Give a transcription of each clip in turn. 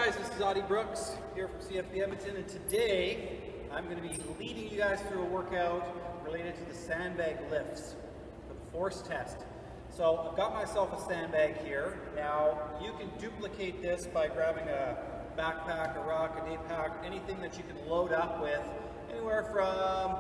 guys, this is Auty here from CFB Edmonton, and today I'm going to be leading you guys through a workout related to the sandbag lifts for the force test. So I've got myself a sandbag here. Now you can duplicate this by grabbing a backpack, a rock, a day pack, anything that you can load up with, anywhere from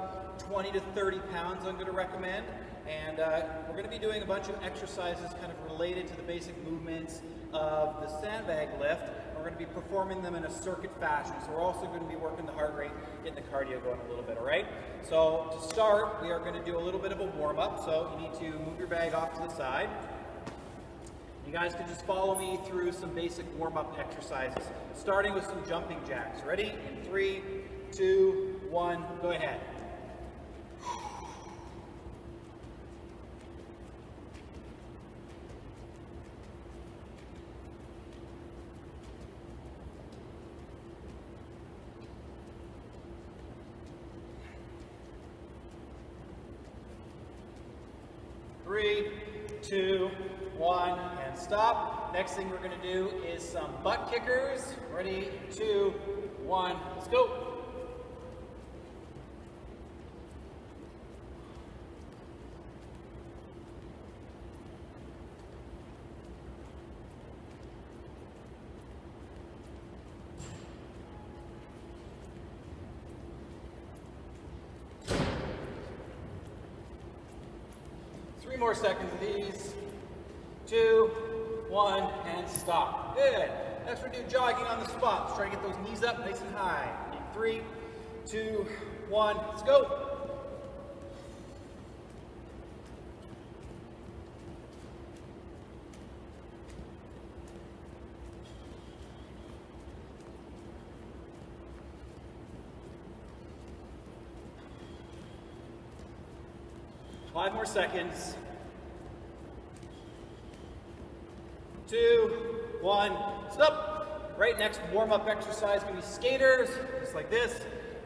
20 to 30 pounds I'm going to recommend. And we're going to be doing a bunch of exercises kind of related to the basic movements of the sandbag lift. We're going to be performing them in a circuit fashion. So we're also going to be working the heart rate, getting the cardio going a little bit, all right? So to start, we are going to do a little bit of a warm-up. So you need to move your bag off to the side. You guys can just follow me through some basic warm-up exercises, starting with some jumping jacks. Ready? In 3, 2, 1, go ahead. Three, 2, 1, and stop. Next thing we're going to do is some butt kickers. Ready, 2, 1, let's go. Three more seconds of these. 2, 1, and stop. Good. Next we're going to do jogging on the spot. Let's try to get those knees up nice and high. In 3, 2, 1, let's go. Five more seconds. 2, 1, stop. Right, next warm-up exercise going to be skaters, just like this.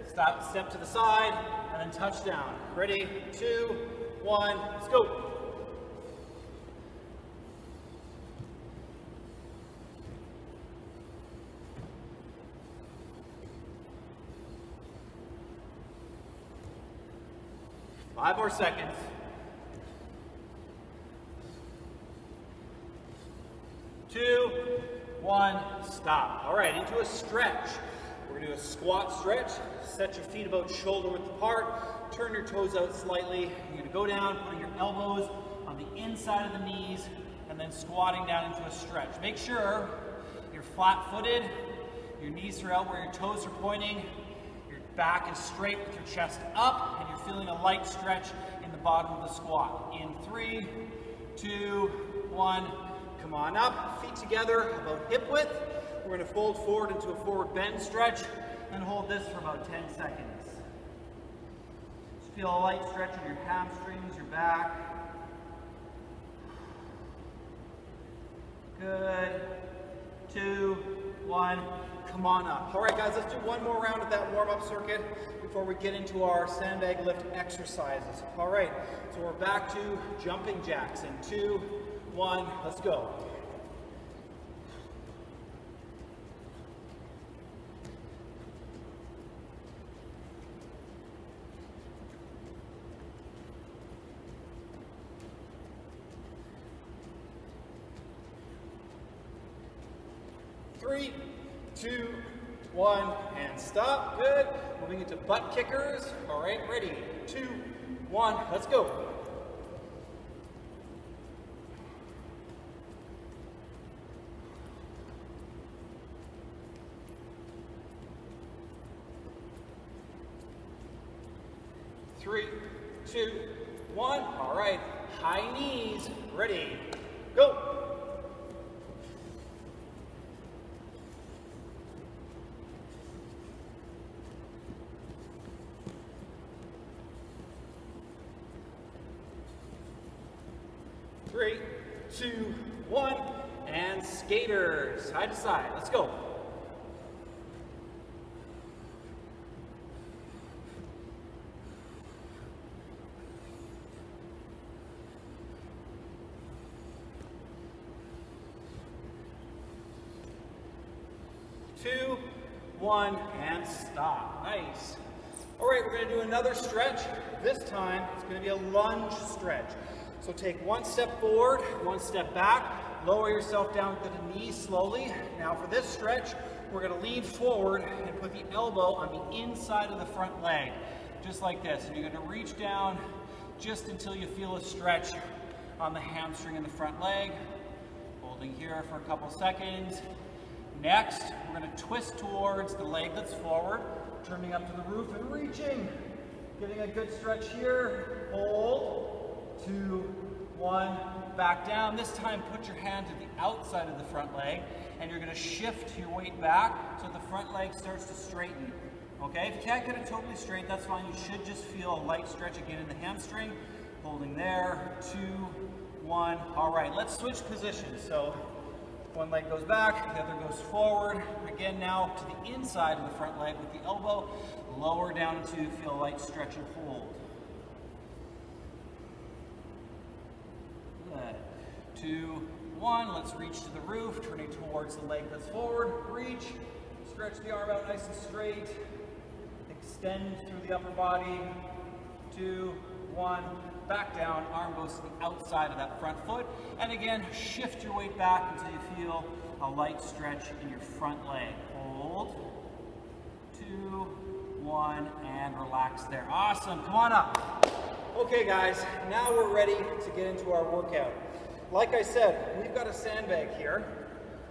Stop, step to the side, and then touchdown. Ready, 2, 1, let's go. Five more seconds. 2, 1, stop. All right, into a stretch. We're going to do a squat stretch. Set your feet about shoulder width apart. Turn your toes out slightly. You're going to go down, putting your elbows on the inside of the knees, and then squatting down into a stretch. Make sure you're flat-footed, your knees are out where your toes are pointing, your back is straight with your chest up, and you're feeling a light stretch in the bottom of the squat. In 3, 2, 1, come on up, feet together about hip width. We're going to fold forward into a forward bend stretch and hold this for about 10 seconds. Just feel a light stretch in your hamstrings, your back. Good. 2, 1, come on up. All right, guys, let's do one more round of that warm-up circuit before we get into our sandbag lift exercises. All right, so we're back to jumping jacks in 2, 1, let's go. Three, 2, 1, and stop. Good. Moving into butt kickers. All right, ready. 2, 1, let's go. Three, 2, 1. All right, high knees. Ready, go. Three, 2, 1, and skaters, side to side. Let's go. 2, 1, and stop. Nice. All right, we're going to do another stretch. This time, it's going to be a lunge stretch. So take one step forward, one step back, lower yourself down to the knees slowly. Now for this stretch, we're going to lean forward and put the elbow on the inside of the front leg, just like this. And you're going to reach down just until you feel a stretch on the hamstring in the front leg. Holding here for a couple seconds. Next, we're going to twist towards the leg that's forward, turning up to the roof and reaching. Getting a good stretch here. Hold. 2, 1, back down. This time put your hand to the outside of the front leg and you're going to shift your weight back so the front leg starts to straighten. Okay, if you can't get it totally straight, that's fine. You should just feel a light stretch again in the hamstring. Holding there. 2, 1. All right, let's switch positions. So one leg goes back, the other goes forward. Again now to the inside of the front leg with the elbow. Lower down until you feel a light stretch and hold. Good. 2, 1. Let's reach to the roof, turning towards the leg that's forward. Reach. Stretch the arm out nice and straight. Extend through the upper body. 2, 1. Back down. Arm goes to the outside of that front foot. And again, shift your weight back until you feel a light stretch in your front leg. Hold. 2, 1, and relax there. Awesome. Come on up. Okay guys, now we're ready to get into our workout. Like I said, we've got a sandbag here,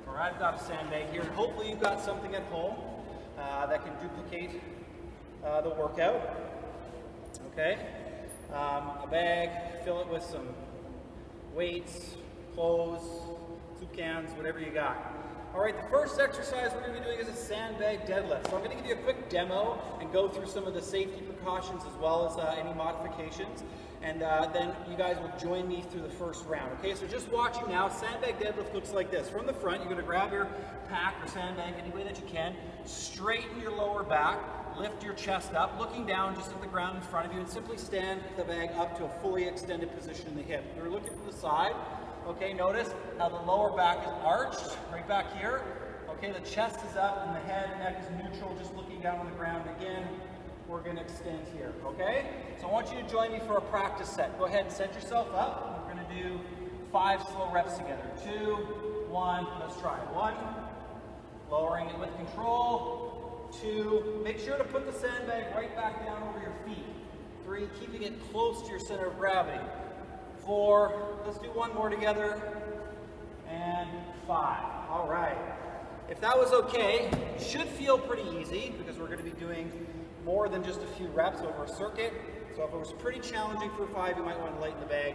or I've got a sandbag here, and hopefully you've got something at home that can duplicate the workout. Okay, a bag, fill it with some weights, clothes, soup cans, whatever you got. All right, the first exercise we're going to be doing is a sandbag deadlift. So I'm going to give you a quick demo and go through some of the safety precautions as well as any modifications. And then you guys will join me through the first round. Okay, so just watching now, sandbag deadlift looks like this. From the front, you're going to grab your pack or sandbag any way that you can, straighten your lower back, lift your chest up, looking down just at the ground in front of you, and simply stand the bag up to a fully extended position in the hip. You're looking from the side. Okay, notice how the lower back is arched, right back here. Okay, the chest is up and the head and neck is neutral, just looking down on the ground. Again, we're going to extend here, okay? So I want you to join me for a practice set. Go ahead and set yourself up. We're going to do 5 slow reps together. 2, 1, let's try it. 1, lowering it with control. 2, make sure to put the sandbag right back down over your feet. 3, keeping it close to your center of gravity. 4, let's do one more together, and 5. All right. If that was okay, it should feel pretty easy because we're going to be doing more than just a few reps over a circuit. So if it was pretty challenging for 5, you might want to lighten the bag,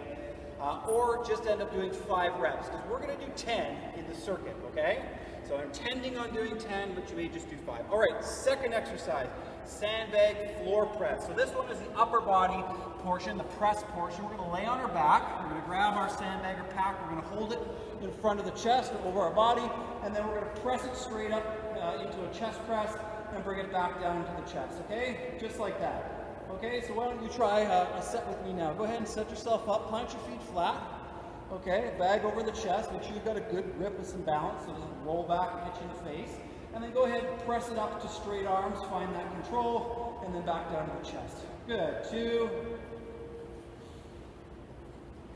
or just end up doing 5 reps because we're going to do 10 in the circuit, okay? So I'm intending on doing 10, but you may just do 5. All right, second exercise, sandbag floor press. So this one is the upper body portion, the press portion. We're going to lay on our back. We're going to grab our sandbag or pack. We're going to hold it in front of the chest or over our body, and then we're going to press it straight up into a chest press and bring it back down into the chest, okay? Just like that. Okay, so why don't you try a set with me now. Go ahead and set yourself up, plant your feet flat. Okay, bag over the chest, make sure you've got a good grip with some balance so it doesn't roll back and hit you in the face. And then go ahead and press it up to straight arms, find that control, and then back down to the chest. Good. 2,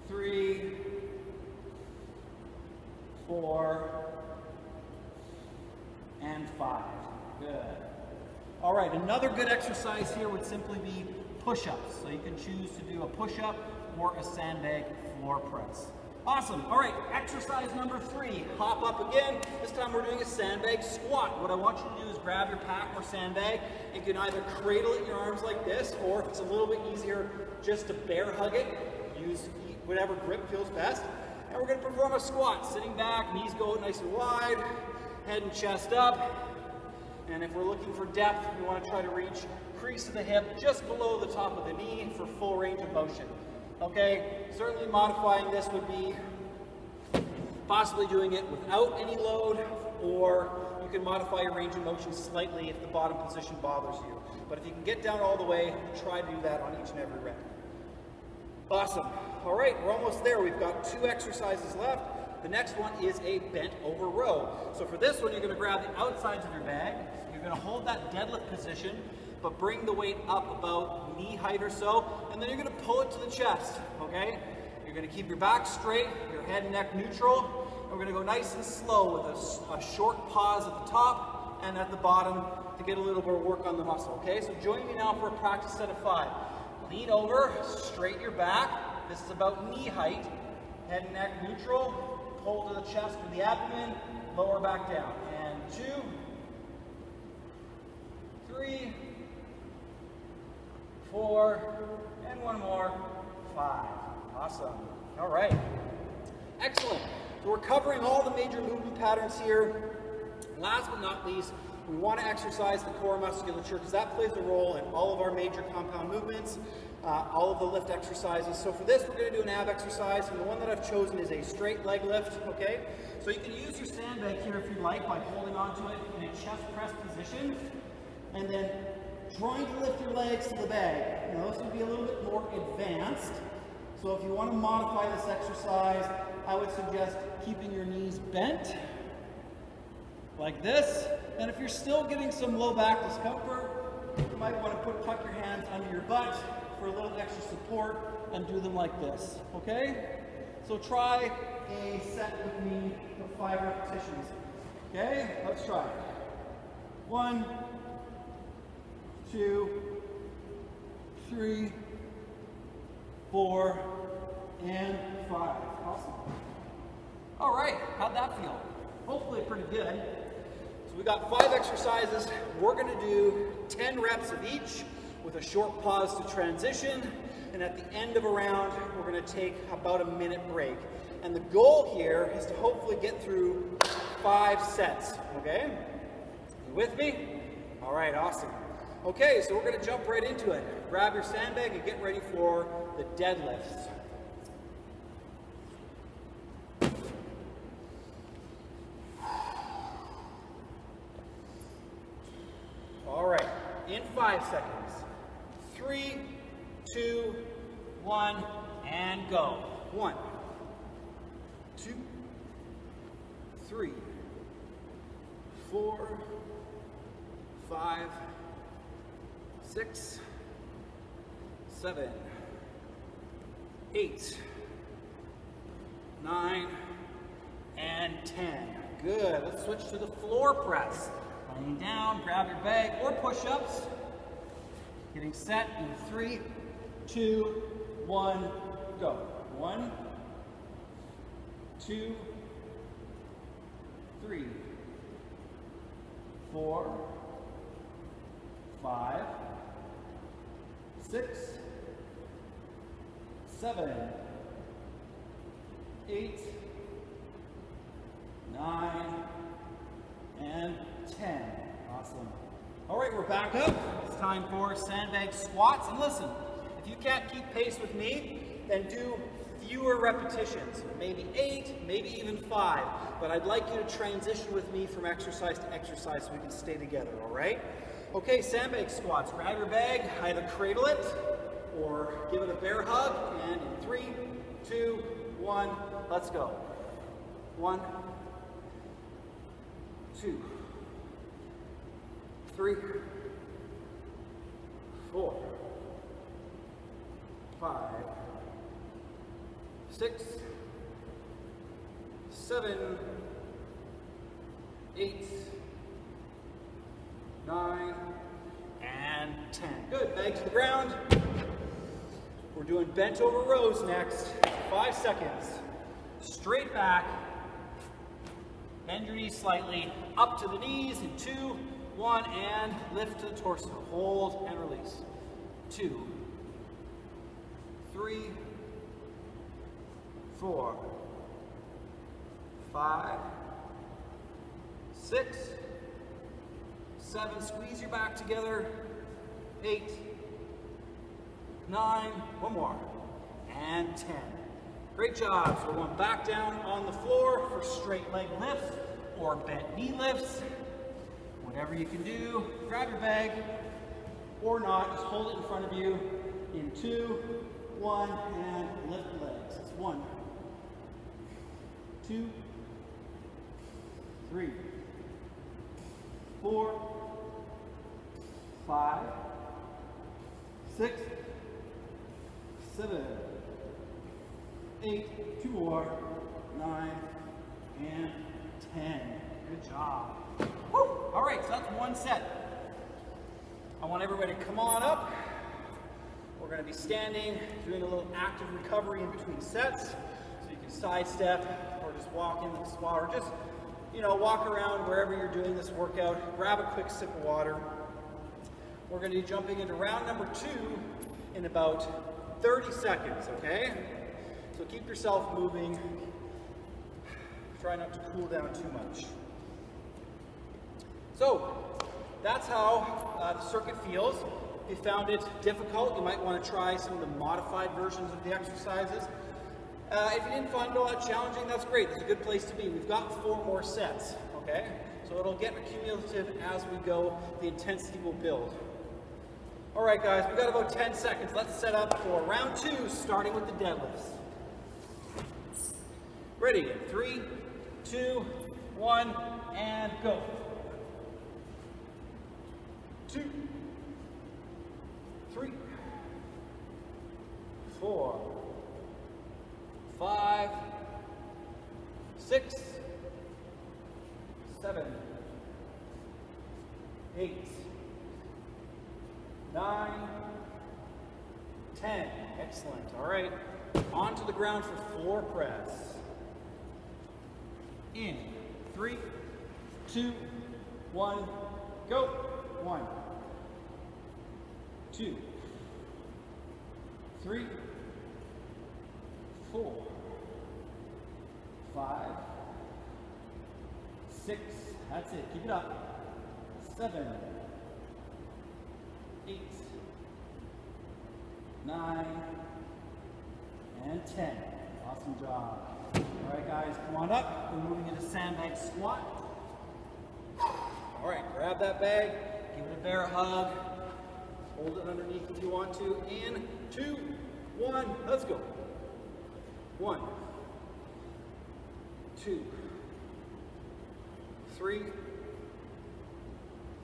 3, 4, and 5. Good. All right, another good exercise here would simply be push-ups. So you can choose to do a push-up or a sandbag floor press. Awesome. All right, exercise number 3. Hop up again. This time we're doing a sandbag squat. What I want you to do is grab your pack or sandbag. You can either cradle it in your arms like this, or if it's a little bit easier, just to bear hug it. Use whatever grip feels best. And we're going to perform a squat. Sitting back, knees go nice and wide, head and chest up. And if we're looking for depth, we want to try to reach crease of the hip just below the top of the knee for full range of motion. Okay, certainly modifying this would be possibly doing it without any load, or you can modify your range of motion slightly if the bottom position bothers you. But if you can get down all the way, try to do that on each and every rep. Awesome. All right, we're almost there. We've got 2 exercises left. The next one is a bent over row. So for this one, you're going to grab the outsides of your bag. You're going to hold that deadlift position, but bring the weight up about knee height or so, and then you're going to pull it to the chest, okay? You're going to keep your back straight, your head and neck neutral, and we're going to go nice and slow with a short pause at the top and at the bottom to get a little bit of work on the muscle, okay? So join me now for a practice set of 5. Lean over, straighten your back. This is about knee height, head and neck neutral, pull to the chest with the abdomen, lower back down. And 2, 3, 4, and one more, 5. Awesome. All right. Excellent. So we're covering all the major movement patterns here. Last but not least, we want to exercise the core musculature because that plays a role in all of our major compound movements, all of the lift exercises. So for this, we're going to do an ab exercise, and the one that I've chosen is a straight leg lift, okay? So you can use your sandbag here if you'd like by holding onto it in a chest press position, and then trying to lift your legs to the bag. Now this would be a little bit more advanced, so if you want to modify this exercise, I would suggest keeping your knees bent, like this. And if you're still getting some low back discomfort, you might want to tuck your hands under your butt for a little extra support and do them like this, okay? So try a set with me of 5 repetitions, okay? Let's try it. 1, 2, 3, 4, and 5. Awesome. All right, how'd that feel? Hopefully pretty good. So we got 5 exercises. We're going to do 10 reps of each with a short pause to transition. And at the end of a round, we're going to take about a minute break. And the goal here is to hopefully get through 5 sets, okay? You with me? All right, awesome. Okay, so we're going to jump right into it. Grab your sandbag and get ready for the deadlifts. All right, in 5 seconds. 3, 2, 1, and go. 1, 2, 3, 4, 5, 6, 7, 8, 9, and 10. Good. Let's switch to the floor press. Laying down, grab your bag or push-ups. Getting set in 3, 2, 1, go. 1, 2, 3, 4, 5, 6, 7, 8, 9, and 10. Awesome. All right, we're back up. It's time for sandbag squats. And listen, if you can't keep pace with me, then do fewer repetitions. Maybe 8, maybe even 5. But I'd like you to transition with me from exercise to exercise so we can stay together, all right? Okay, sandbag squats. Grab your bag, either cradle it or give it a bear hug. And in 3, 2, 1, let's go. 1, 2, 3, 4, 5, 6, 7, 8, 9, and 10. Good, bag to the ground. We're doing bent over rows next. 5 seconds. Straight back. Bend your knees slightly, up to the knees in 2, 1, and lift to the torso. Hold and release. 2, 3, 4, 5, 6, 7, squeeze your back together, 8, 9, one more, and 10. Great job. So we're going back down on the floor for straight leg lifts or bent knee lifts. Whatever you can do, grab your bag or not, just hold it in front of you in 2, 1, and lift the legs. It's 1, 2, 3, 4, 5, 6, 7, 8, 2 more, 9, and 10. Good job. Woo! All right, so that's one set. I want everybody to come on up. We're going to be standing, doing a little active recovery in between sets. So you can sidestep or just walk into the squat or just, walk around wherever you're doing this workout. Grab a quick sip of water. We're going to be jumping into round number 2 in about 30 seconds, okay? So keep yourself moving. Try not to cool down too much. So that's how the circuit feels. If you found it difficult, you might want to try some of the modified versions of the exercises. If you didn't find it all that challenging, that's great. It's a good place to be. We've got 4 more sets, okay? So it'll get cumulative as we go. The intensity will build. All right, guys, we've got about 10 seconds. Let's set up for round 2, starting with the deadlifts. Ready? 3, 2, 1, and go. 2, 3, 4, 5, 6, 7, 8, 9, 10. Excellent. All right. Onto the ground for floor press. In 3, 2, 1, go. 1, 2, 3, 4, 5, 6, that's it, keep it up, 7, 8, 9, and 10. Awesome job. All right, guys, come on up. We're moving into Sandbag Squat. All right, grab that bag, give it a bear hug, hold it underneath if you want to. In 2, 1, let's go. 1, 2, 3,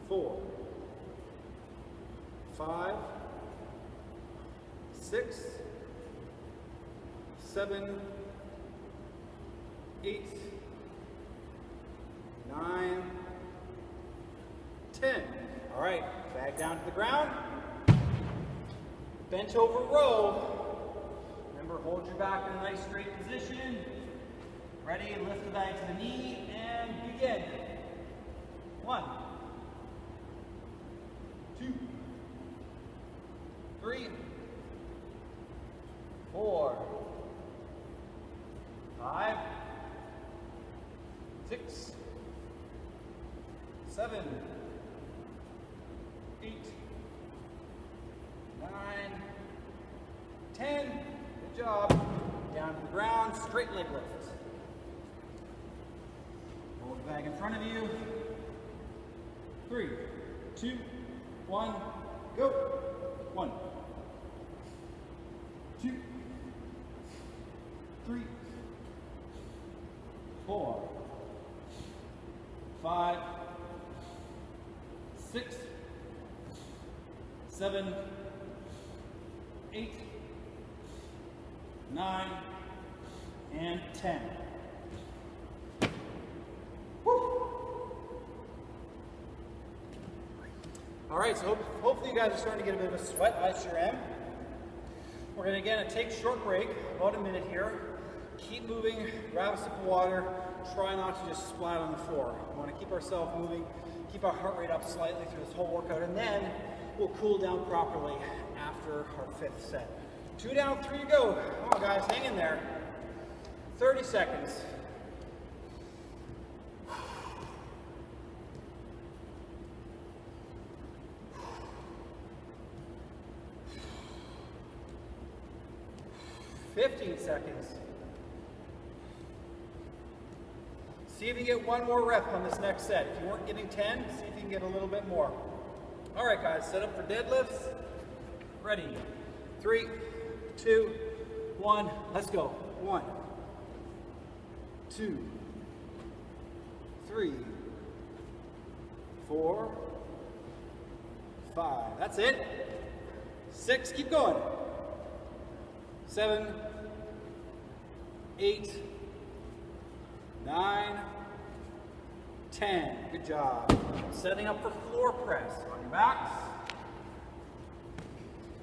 4, 5, 6, 7, 8, 9, 10. All right, bag down to the ground. Bent over row. Remember, hold your back in a nice straight position. Ready, lift the bag to the knee and begin. 1, 2, 3, 4, 5, 6, 7, 8, 9, 10. Good job. Down to the ground, straight leg lift. Hold the bag in front of you. 3, 2, 1, go. 1, 2, 3, 4, 5, 6, 7, 8, 9, and 10. Woo! All right, so hopefully you guys are starting to get a bit of a sweat. I sure am. We're going to again take a short break, about a minute here. Keep moving, grab a sip of water. Try not to just splat on the floor. We want to keep ourselves moving, keep our heart rate up slightly through this whole workout, and then we'll cool down properly after our 5th set. 2 down, 3 to go. Come on, guys, hang in there. 30 seconds. $15 seconds. See if you get 1 more rep on this next set. If you weren't getting 10, see if you can get a little bit more. All right, guys, set up for deadlifts. Ready. 3, 2, 1, let's go. 1, 2, 3, 4, 5. That's it. 6, keep going. 7, 8, 9, 10. Good job. Setting up for floor press. On your backs.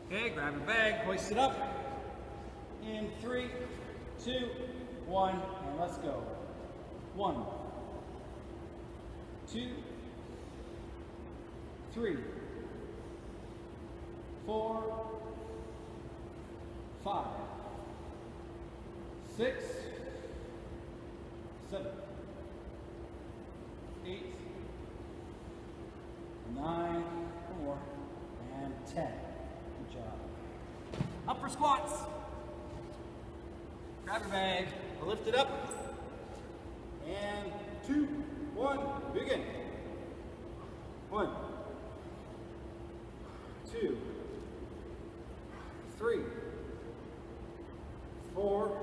Okay, grab your bag, hoist it up. In 3, 2, 1, and let's go. 1, 2, 3, 4, 5, 6, 7, 8, 9, more, and 10. Good job. Up for squats. Grab your bag, lift it up, and 2, 1, begin. 1, 2, 3, 4,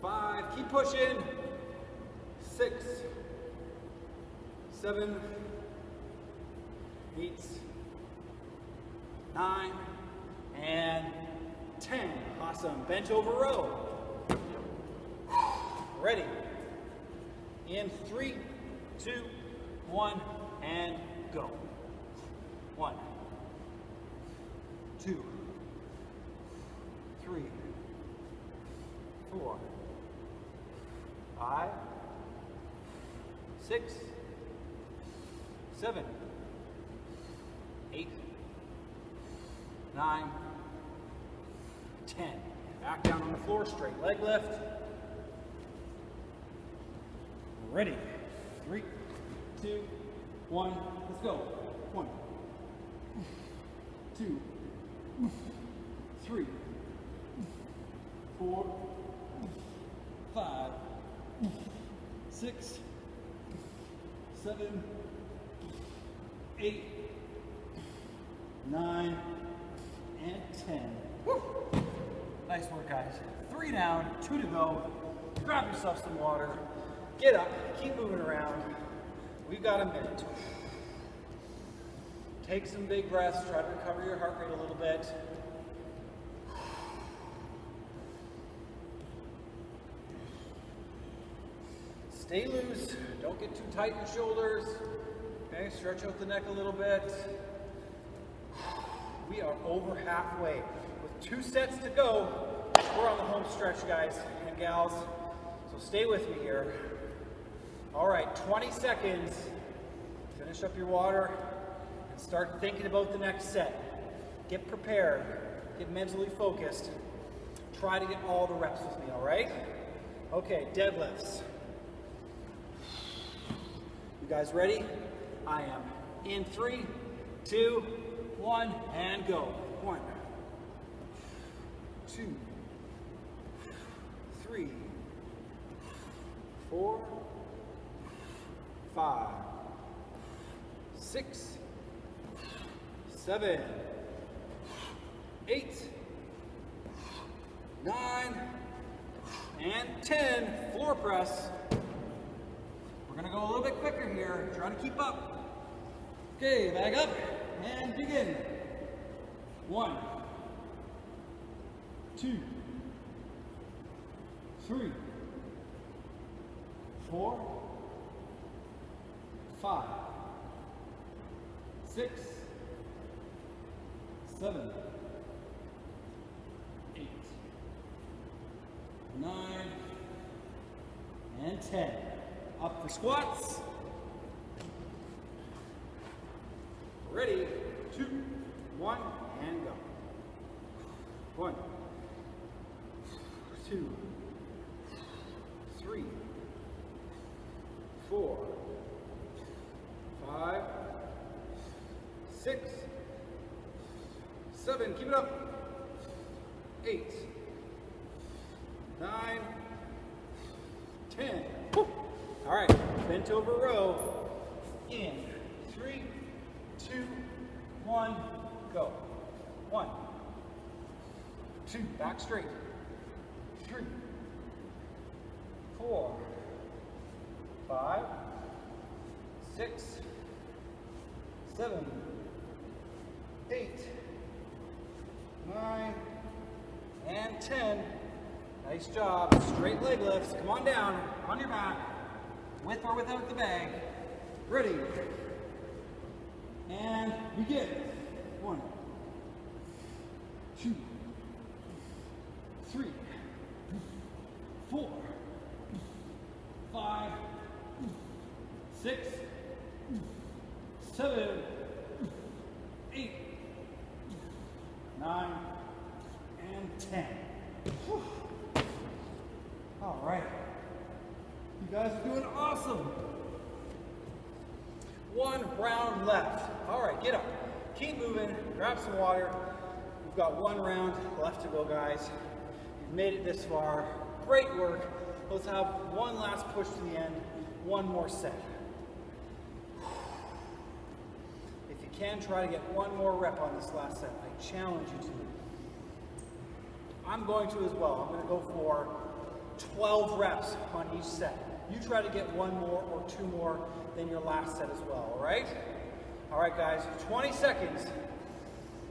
5, keep pushing. 6, 7, 8, 9, and 10. Awesome. Bench over row. Ready. In 3, 2, 1, and go. 1, 2, 3, 4, 5, 6, 7, 8, 9, 10. Back down on the floor, straight leg lift. Ready. 3, 2, 1, let's go. 1, 2, 3, 4, 5, 6, 7, 8, 9, and 10. Woo! Nice work, guys. 3 down, 2 to go. Grab yourself some water. Get up, keep moving around. We've got a minute. Take some big breaths, try to recover your heart rate a little bit. Stay loose, don't get too tight in the shoulders. Okay, stretch out the neck a little bit. We are over halfway. With 2 sets to go, we're on the home stretch, guys and gals. So stay with me here. All right, 20 seconds. Finish up your water and start thinking about the next set. Get prepared, get mentally focused. Try to get all the reps with me, all right? Okay, deadlifts. You guys ready? I am. In 3, 2, 1, and go. 1, 2, 3, 4, 5, 6, 7, 8, 9, and 10. Floor press. We're gonna go a little bit quicker here. Try to keep up. Okay, bag up and begin. 1, 2, 3, 4, 5, 6, 7, 8, 9, and 10. Up for squats. Ready, 2, 1, and go. 1, 2, 3, 4, 5, 6, 7, keep it up. 8, 9, 10. Woo. All right, bent over row. In 3, 2, 1, go. 1, 2, back straight. 3, 4, 6, 7, 8, 9, and 10. Nice job. Straight leg lifts. Come on down, on your back, with or without the bag. Ready. And begin. 1, 2, 3, 4, 5, 6, 7, 8, 9, and 10. Whew. All right. You guys are doing awesome. One round left. All right, get up. Keep moving. Grab some water. We've got one round left to go, guys. You've made it this far. Great work. Let's have one last push to the end. One more set. If you can, try to get one more rep on this last set. I challenge you to. I'm going to as well. I'm going to go for 12 reps on each set. You try to get one more or two more than your last set as well, all right? All right, guys, 20 seconds.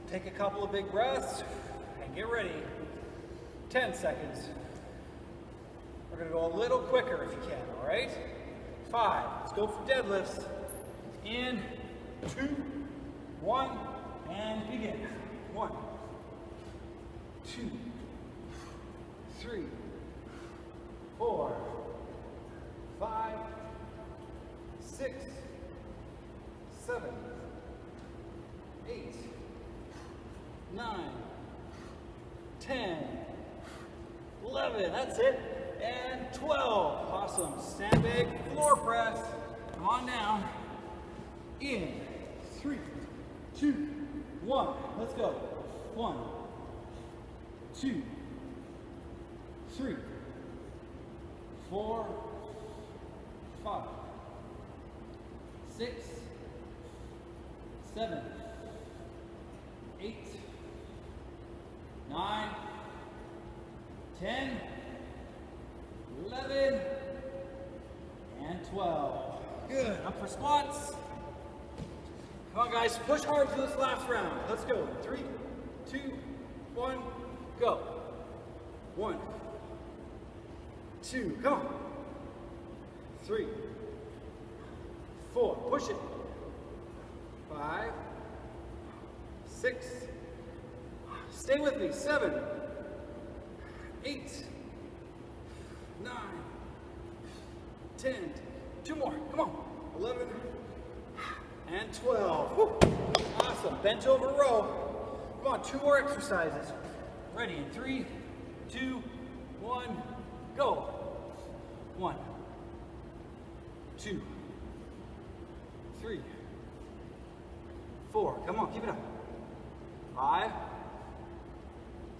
Take a couple of big breaths and get ready. 10 seconds. We're gonna go a little quicker if you can, all right? 5, let's go for deadlifts. In, 2, 1, and begin. 1, 2, 3, 4, 5, 6, 7, 8, 9, 10, 11, that's it, and 12. Awesome. Sandbag floor press. Come on down. In, 3, 2, 1. Let's go. 1, 2, 3, 4, 5, 6, 7, 8, 9, 10, 11, and 12. Good. Up for squats. Come on, guys. Push hard for this last round. Let's go. 3, 2, 1, go. 1, 2, come on. 3, 4, push it. 5, 6, stay with me. 7, 8, 9, 10, 2 more, come on. 11, and 12. Woo. Awesome. Bench over row. Come on, 2 more exercises. Ready in 3, 2, 1, go. 1, 2, 3, 4. Come on, keep it up. 5,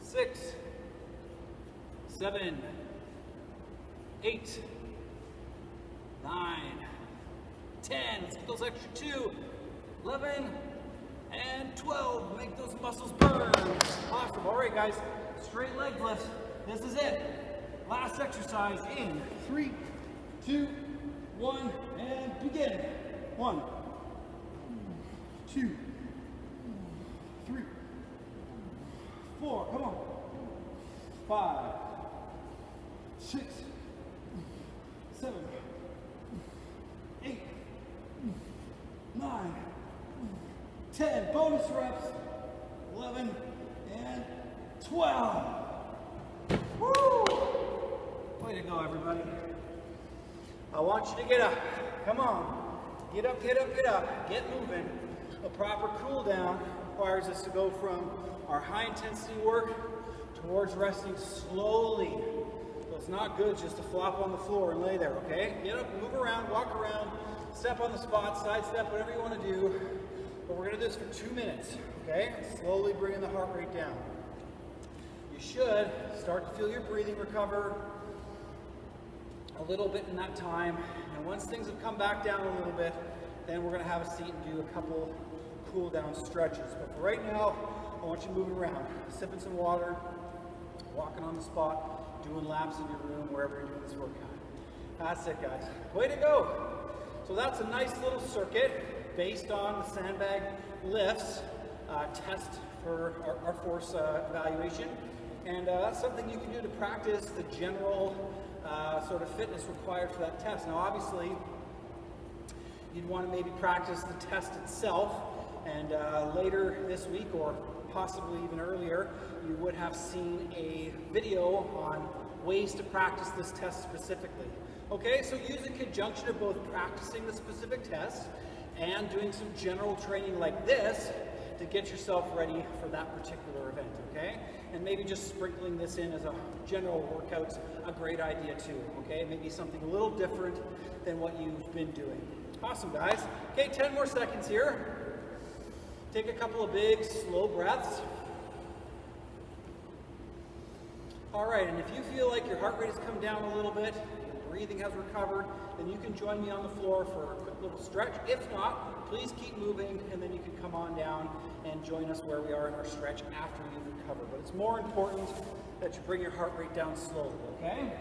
6, 7, 8, 9, 10. Let's get those extra 2, 11, and 12. Make those muscles burn. Awesome. All right, guys. Straight leg lifts. This is it. Last exercise in 3, 2, 1, and begin. 1, 2, 3, 4. Come on. 5, 6, 7, 8, 9, 10. Bonus reps. 11 and 12. Woo! Way to go, everybody. I want you to get up. Come on. Get up, get up, get up. Get moving. A proper cool down requires us to go from our high intensity work towards resting slowly. So it's not good just to flop on the floor and lay there, okay? Get up, move around, walk around, step on the spot, side step, whatever you want to do. But we're going to do this for 2 minutes, okay? Slowly bringing the heart rate down. You should start to feel your breathing recover a little bit in that time. And once things have come back down a little bit, then we're going to have a seat and do a couple cool down stretches. But for right now, I want you moving around, sipping some water, walking on the spot, doing laps in your room, wherever you're doing this workout. That's it, guys. Way to go. So that's a nice little circuit based on the sandbag lifts test for our force evaluation. And that's something you can do to practice the general sort of fitness required for that test. Now obviously, you'd want to maybe practice the test itself, and later this week, or possibly even earlier, you would have seen a video on ways to practice this test specifically. Okay, so use a conjunction of both practicing the specific test and doing some general training like this to get yourself ready for that particular event, okay? And maybe just sprinkling this in as a general workout's a great idea too, okay? Maybe something a little different than what you've been doing. Awesome, guys. Okay, 10 more seconds here. Take a couple of big, slow breaths. All right, and if you feel like your heart rate has come down a little bit, your breathing has recovered, then you can join me on the floor for a quick little stretch. If not, please keep moving, and then you can come on down and join us where we are in our stretch after you've recovered. But it's more important that you bring your heart rate down slowly, okay?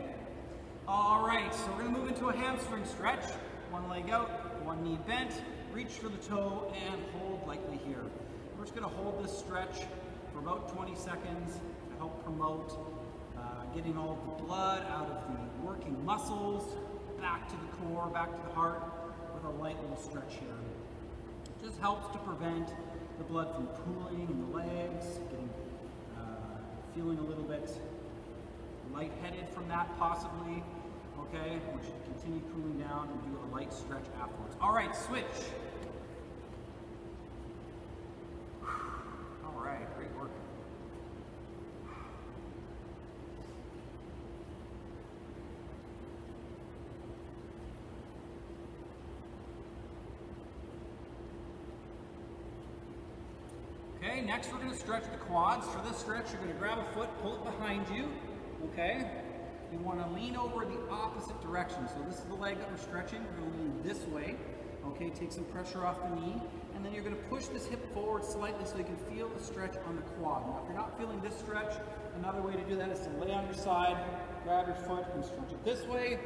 All right, so we're gonna move into a hamstring stretch. One leg out, one knee bent, reach for the toe, and hold lightly here. We're just gonna hold this stretch for about 20 seconds to help promote getting all the blood out of the working muscles, back to the core, back to the heart, with a light little stretch here. It just helps to prevent the blood from pooling in the legs, getting, feeling a little bit lightheaded from that possibly. Okay, we should continue cooling down and do a light stretch afterwards. All right, switch. All right, great work. Okay, next we're going to stretch the quads. For this stretch, you're going to grab a foot, pull it behind you, okay? You want to lean over the opposite direction. So this is the leg that we're stretching. We're going to lean this way, okay? Take some pressure off the knee, and then you're going to push this hip forward slightly so you can feel the stretch on the quad. Now, if you're not feeling this stretch, another way to do that is to lay on your side, grab your foot, and stretch it this way.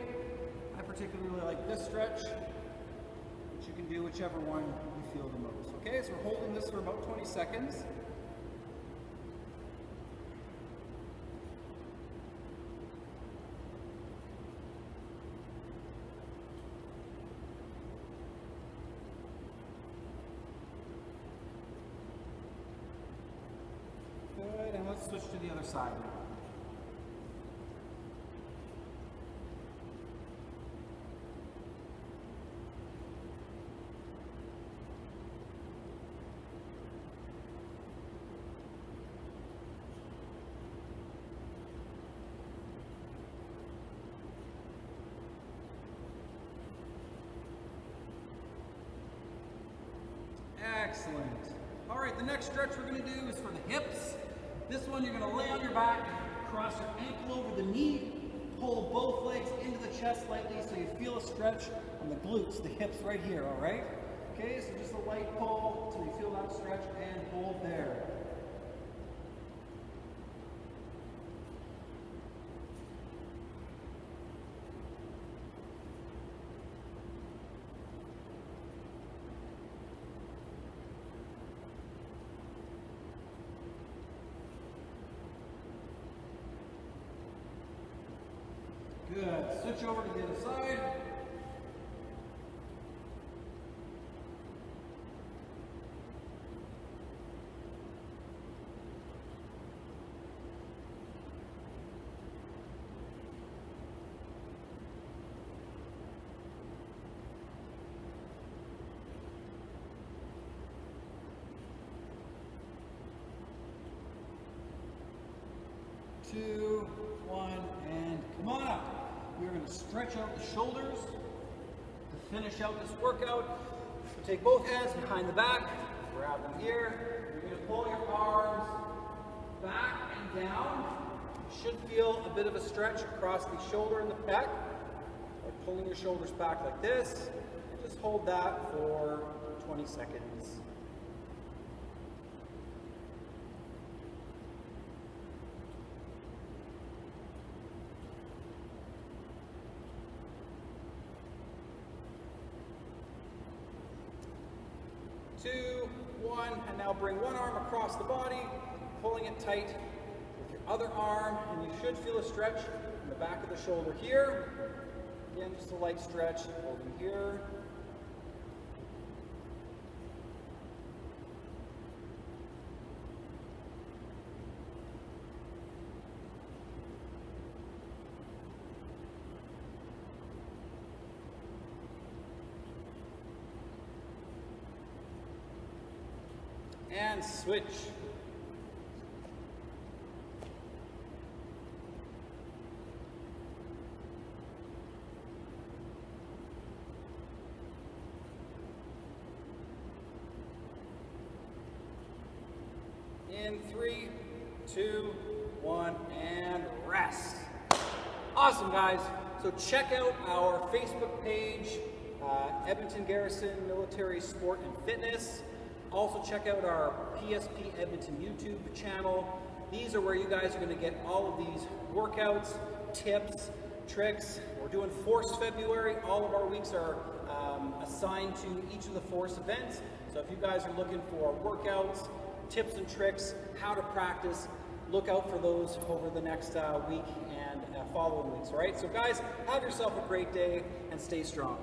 I particularly like this stretch, but you can do whichever one you feel the most. Okay, so we're holding this for about 20 seconds. Good, and let's switch to the other side now. Excellent. All right, the next stretch we're going to do is for the hips. This one you're going to lay on your back, cross your ankle over the knee, pull both legs into the chest slightly so you feel a stretch on the glutes, the hips right here, all right? Okay, so just a light pull until you feel that stretch and hold there. Good. Switch over to the other side. Two, one, and come on up. We're going to stretch out the shoulders to finish out this workout. So take both hands behind the back, grab them here. You're going to pull your arms back and down. You should feel a bit of a stretch across the shoulder and the pec. By pulling your shoulders back like this. And just hold that for 20 seconds. 2, 1, and now bring one arm across the body, pulling it tight with your other arm, and you should feel a stretch in the back of the shoulder here. Again, just a light stretch, holding here. And switch. In 3, 2, 1, and rest. Awesome, guys. So check out our Facebook page, Edmonton Garrison Military Sport and Fitness. Also check out our PSP Edmonton YouTube channel. These are where you guys are going to get all of these workouts, tips, tricks. We're doing Force February. All of our weeks are assigned to each of the Force events. So if you guys are looking for workouts, tips and tricks, how to practice, look out for those over the next week and following weeks. All right, so guys, have yourself a great day and stay strong.